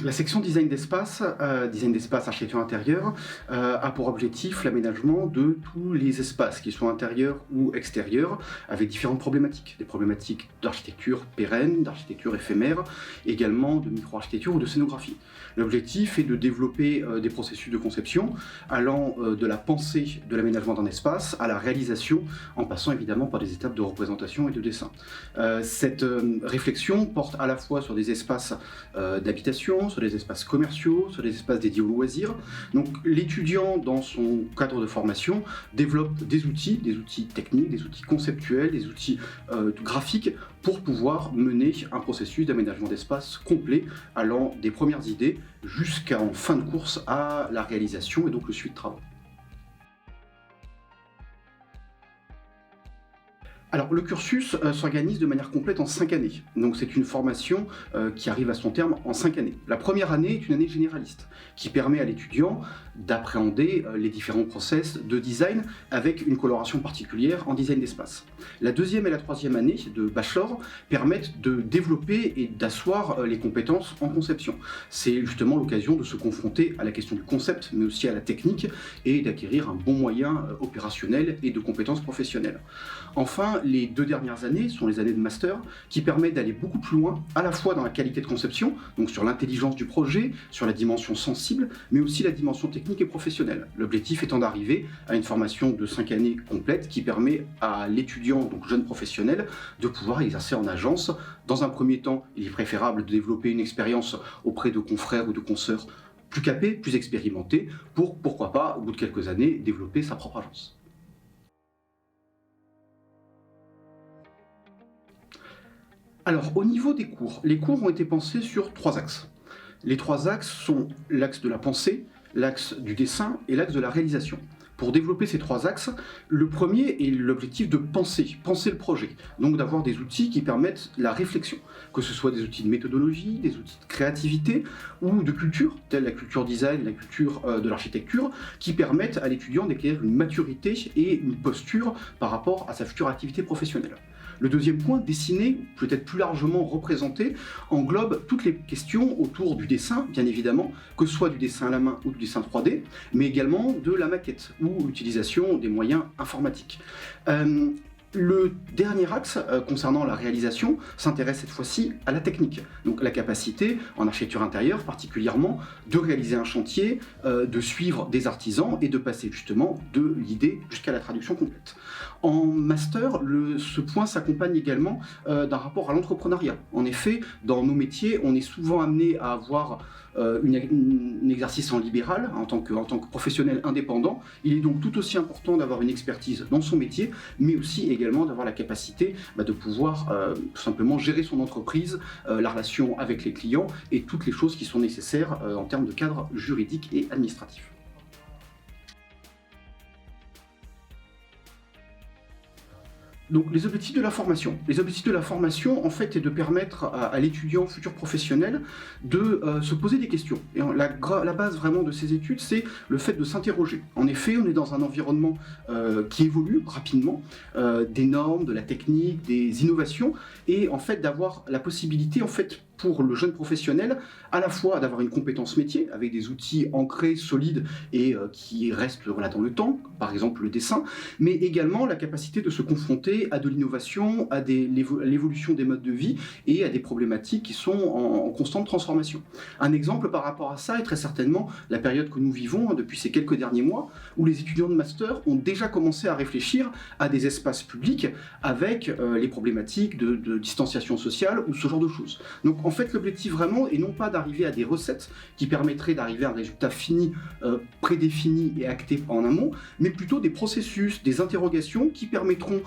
La section design d'espace architecture intérieure, a pour objectif l'aménagement de tous les espaces, qu'ils soient intérieurs ou extérieurs, avec différentes problématiques. Des problématiques d'architecture pérenne, d'architecture éphémère, également de micro-architecture ou de scénographie. L'objectif est de développer des processus de conception allant de la pensée de l'aménagement d'un espace à la réalisation, en passant évidemment par des étapes de représentation et de dessin. Cette réflexion porte à la fois sur des espaces d'habitation, sur des espaces commerciaux, sur des espaces dédiés aux loisirs. Donc l'étudiant, dans son cadre de formation, développe des outils techniques, des outils conceptuels, des outils graphiques pour pouvoir mener un processus d'aménagement d'espace complet, allant des premières idées jusqu'en fin de course à la réalisation et donc le suivi de travaux. Alors, le cursus s'organise de manière complète en 5 années. Donc, c'est une formation qui arrive à son terme en 5 années. La première année est une année généraliste, qui permet à l'étudiant d'appréhender les différents process de design avec une coloration particulière en design d'espace. La deuxième et la troisième année de bachelor permettent de développer et d'asseoir les compétences en conception. C'est justement l'occasion de se confronter à la question du concept, mais aussi à la technique, et d'acquérir un bon moyen opérationnel et de compétences professionnelles. Enfin, les 2 dernières années sont les années de master qui permettent d'aller beaucoup plus loin, à la fois dans la qualité de conception, donc sur l'intelligence du projet, sur la dimension sensible, mais aussi la dimension technique et professionnelle. L'objectif étant d'arriver à une formation de 5 années complète qui permet à l'étudiant, donc jeune professionnel, de pouvoir exercer en agence. Dans un premier temps, il est préférable de développer une expérience auprès de confrères ou de consoeurs plus capés, plus expérimentés, pour, pourquoi pas, au bout de quelques années, développer sa propre agence. Alors, au niveau des cours, les cours ont été pensés sur 3 axes. Les 3 axes sont l'axe de la pensée, l'axe du dessin et l'axe de la réalisation. Pour développer ces 3 axes, le premier est l'objectif de penser le projet, donc d'avoir des outils qui permettent la réflexion, que ce soit des outils de méthodologie, des outils de créativité ou de culture, telle la culture design, la culture de l'architecture, qui permettent à l'étudiant d'acquérir une maturité et une posture par rapport à sa future activité professionnelle. Le deuxième point, dessiner, peut-être plus largement représenté, englobe toutes les questions autour du dessin, bien évidemment, que ce soit du dessin à la main ou du dessin 3D, mais également de la maquette ou l'utilisation des moyens informatiques. Le dernier axe concernant la réalisation s'intéresse cette fois-ci à la technique, donc la capacité en architecture intérieure particulièrement de réaliser un chantier, de suivre des artisans et de passer justement de l'idée jusqu'à la traduction complète. En master, ce point s'accompagne également d'un rapport à l'entrepreneuriat. En effet, dans nos métiers, on est souvent amené à avoir un exercice en libéral, en tant que professionnel indépendant. Il est donc tout aussi important d'avoir une expertise dans son métier, mais aussi également d'avoir la capacité de pouvoir tout simplement gérer son entreprise, la relation avec les clients et toutes les choses qui sont nécessaires en termes de cadre juridique et administratif. Donc les objectifs de la formation. Les objectifs de la formation, en fait, est de permettre à l'étudiant futur professionnel de se poser des questions. Et la base vraiment de ces études, c'est le fait de s'interroger. En effet, on est dans un environnement qui évolue rapidement, des normes, de la technique, des innovations, et en fait d'avoir la possibilité, en fait, pour le jeune professionnel, à la fois d'avoir une compétence métier avec des outils ancrés, solides et qui restent dans le temps, par exemple le dessin, mais également la capacité de se confronter à de l'innovation, à l'évolution des modes de vie et à des problématiques qui sont en constante transformation. Un exemple par rapport à ça est très certainement la période que nous vivons depuis ces quelques derniers mois, où les étudiants de master ont déjà commencé à réfléchir à des espaces publics avec les problématiques de distanciation sociale ou ce genre de choses. Donc en fait, l'objectif vraiment est non pas d'arriver à des recettes qui permettraient d'arriver à un résultat fini, prédéfini et acté en amont, mais plutôt des processus, des interrogations qui permettront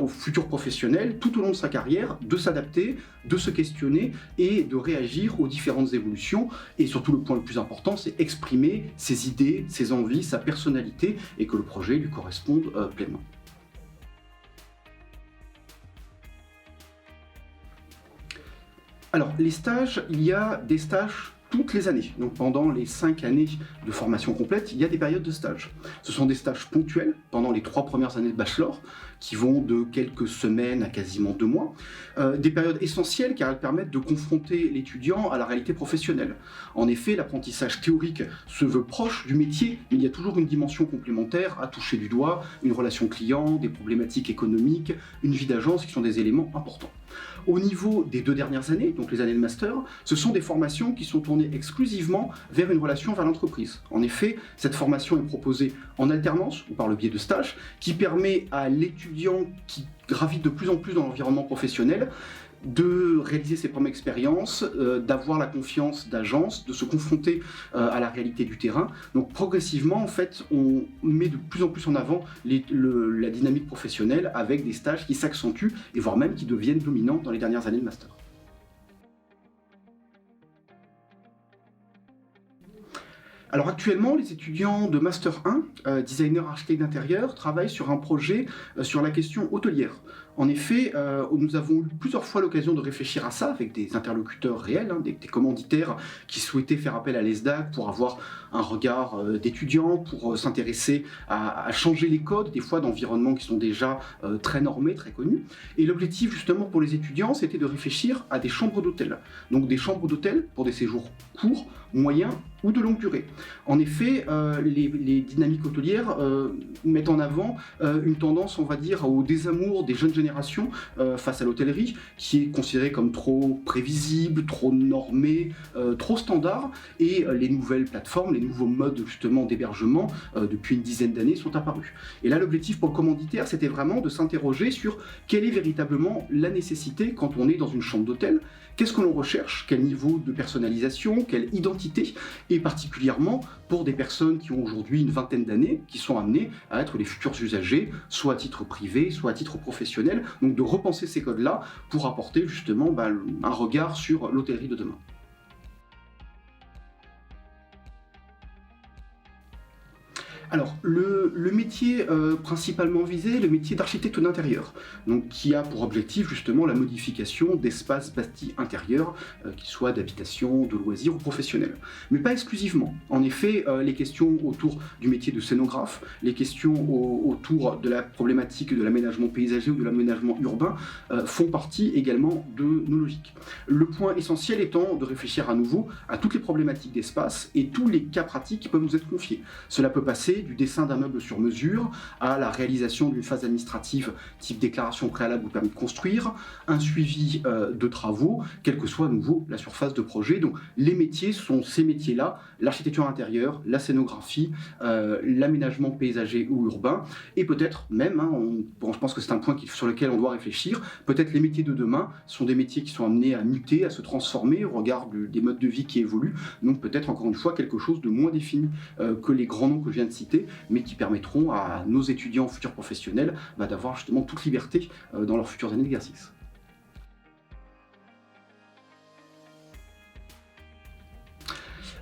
aux futurs professionnels, tout au long de sa carrière, de s'adapter, de se questionner et de réagir aux différentes évolutions. Et surtout, le point le plus important, c'est exprimer ses idées, ses envies, sa personnalité et que le projet lui corresponde pleinement. Alors, les stages, il y a des stages toutes les années. Donc pendant les 5 années de formation complète, il y a des périodes de stage. Ce sont des stages ponctuels pendant les 3 premières années de bachelor, qui vont de quelques semaines à quasiment 2 mois. Des périodes essentielles car elles permettent de confronter l'étudiant à la réalité professionnelle. En effet, l'apprentissage théorique se veut proche du métier, mais il y a toujours une dimension complémentaire à toucher du doigt, une relation client, des problématiques économiques, une vie d'agence qui sont des éléments importants. Au niveau des 2 dernières années, donc les années de master, ce sont des formations qui sont tournées exclusivement vers une relation vers l'entreprise. En effet, cette formation est proposée en alternance ou par le biais de stages, qui permet à l'étudiant qui gravite de plus en plus dans l'environnement professionnel de réaliser ses premières expériences, d'avoir la confiance d'agence, de se confronter à la réalité du terrain. Donc progressivement, en fait, on met de plus en plus en avant la dynamique professionnelle avec des stages qui s'accentuent et voire même qui deviennent dominants dans les dernières années de master. Alors actuellement, les étudiants de Master 1, designer architecte d'intérieur, travaillent sur un projet sur la question hôtelière. En effet, nous avons eu plusieurs fois l'occasion de réfléchir à ça avec des interlocuteurs réels, des commanditaires qui souhaitaient faire appel à l'ESDAC pour avoir un regard d'étudiants, pour s'intéresser à changer les codes, des fois d'environnements qui sont déjà très normés, très connus. Et l'objectif justement pour les étudiants, c'était de réfléchir à des chambres d'hôtel. Donc des chambres d'hôtel pour des séjours courts, moyens ou de longue durée. En effet, les dynamiques hôtelières mettent en avant une tendance, on va dire, au désamour des jeunes générations face à l'hôtellerie, qui est considérée comme trop prévisible, trop normée, trop standard, et les nouvelles plateformes, les nouveaux modes justement d'hébergement depuis une dizaine d'années sont apparus. Et là, l'objectif pour le commanditaire, c'était vraiment de s'interroger sur quelle est véritablement la nécessité quand on est dans une chambre d'hôtel. Qu'est-ce que l'on recherche? Quel niveau de personnalisation? Quelle identité? Et particulièrement pour des personnes qui ont aujourd'hui une vingtaine d'années, qui sont amenées à être les futurs usagers, soit à titre privé, soit à titre professionnel. Donc de repenser ces codes-là pour apporter justement un regard sur l'hôtellerie de demain. Alors, le métier principalement visé, le métier d'architecte d'intérieur, donc qui a pour objectif justement la modification d'espaces bâtis intérieurs, qu'ils soient d'habitation, de loisirs ou professionnels. Mais pas exclusivement. En effet, les questions autour du métier de scénographe, les questions autour de la problématique de l'aménagement paysager ou de l'aménagement urbain font partie également de nos logiques. Le point essentiel étant de réfléchir à nouveau à toutes les problématiques d'espace et tous les cas pratiques qui peuvent nous être confiés. Cela peut passer du dessin d'un meuble sur mesure à la réalisation d'une phase administrative type déclaration préalable ou permis de construire, un suivi de travaux, quelle que soit à nouveau la surface de projet. Donc les métiers sont ces métiers-là, l'architecture intérieure, la scénographie, l'aménagement paysager ou urbain, et peut-être même, je pense que c'est un point sur lequel on doit réfléchir, peut-être les métiers de demain sont des métiers qui sont amenés à muter, à se transformer au regard des modes de vie qui évoluent, donc peut-être encore une fois quelque chose de moins défini que les grands noms que je viens de citer, mais qui permettront à nos étudiants futurs professionnels d'avoir justement toute liberté dans leurs futures années d'exercice.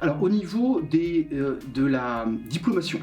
Alors au niveau de la diplomation,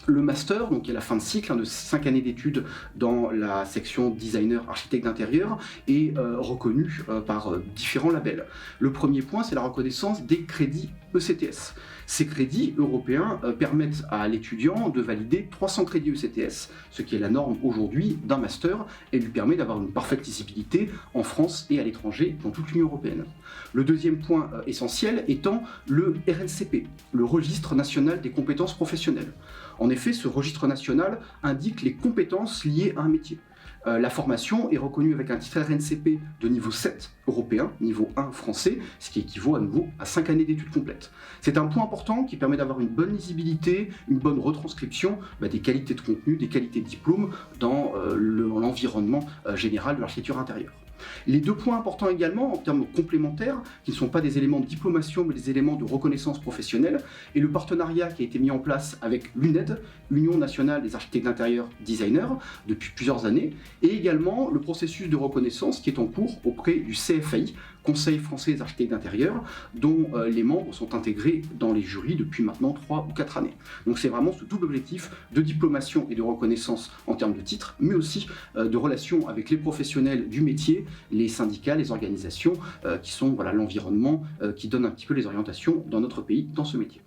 le master, donc qui est la fin de cycle de 5 années d'études dans la section designer architecte d'intérieur, est reconnu par différents labels. Le premier point, c'est la reconnaissance des crédits ECTS. Ces crédits européens permettent à l'étudiant de valider 300 crédits ECTS, ce qui est la norme aujourd'hui d'un master, et lui permet d'avoir une parfaite lisibilité en France et à l'étranger dans toute l'Union européenne. Le deuxième point essentiel étant le RNCP, le Registre national des compétences professionnelles. En effet, ce registre national indique les compétences liées à un métier. La formation est reconnue avec un titre RNCP de niveau 7 européen, niveau 1 français, ce qui équivaut à nouveau à 5 années d'études complètes. C'est un point important qui permet d'avoir une bonne lisibilité, une bonne retranscription des qualités de contenu, des qualités de diplôme dans l'environnement général de l'architecture intérieure. Les 2 points importants également en termes complémentaires, qui ne sont pas des éléments de diplomation mais des éléments de reconnaissance professionnelle, et le partenariat qui a été mis en place avec l'UNED, Union nationale des architectes d'intérieur designers, depuis plusieurs années, et également le processus de reconnaissance qui est en cours auprès du CFAI, Conseil français des architectes d'intérieur, dont les membres sont intégrés dans les jurys depuis maintenant 3 ou 4 années. Donc c'est vraiment ce double objectif de diplomation et de reconnaissance en termes de titres, mais aussi de relations avec les professionnels du métier, les syndicats, les organisations qui sont l'environnement qui donne un petit peu les orientations dans notre pays dans ce métier.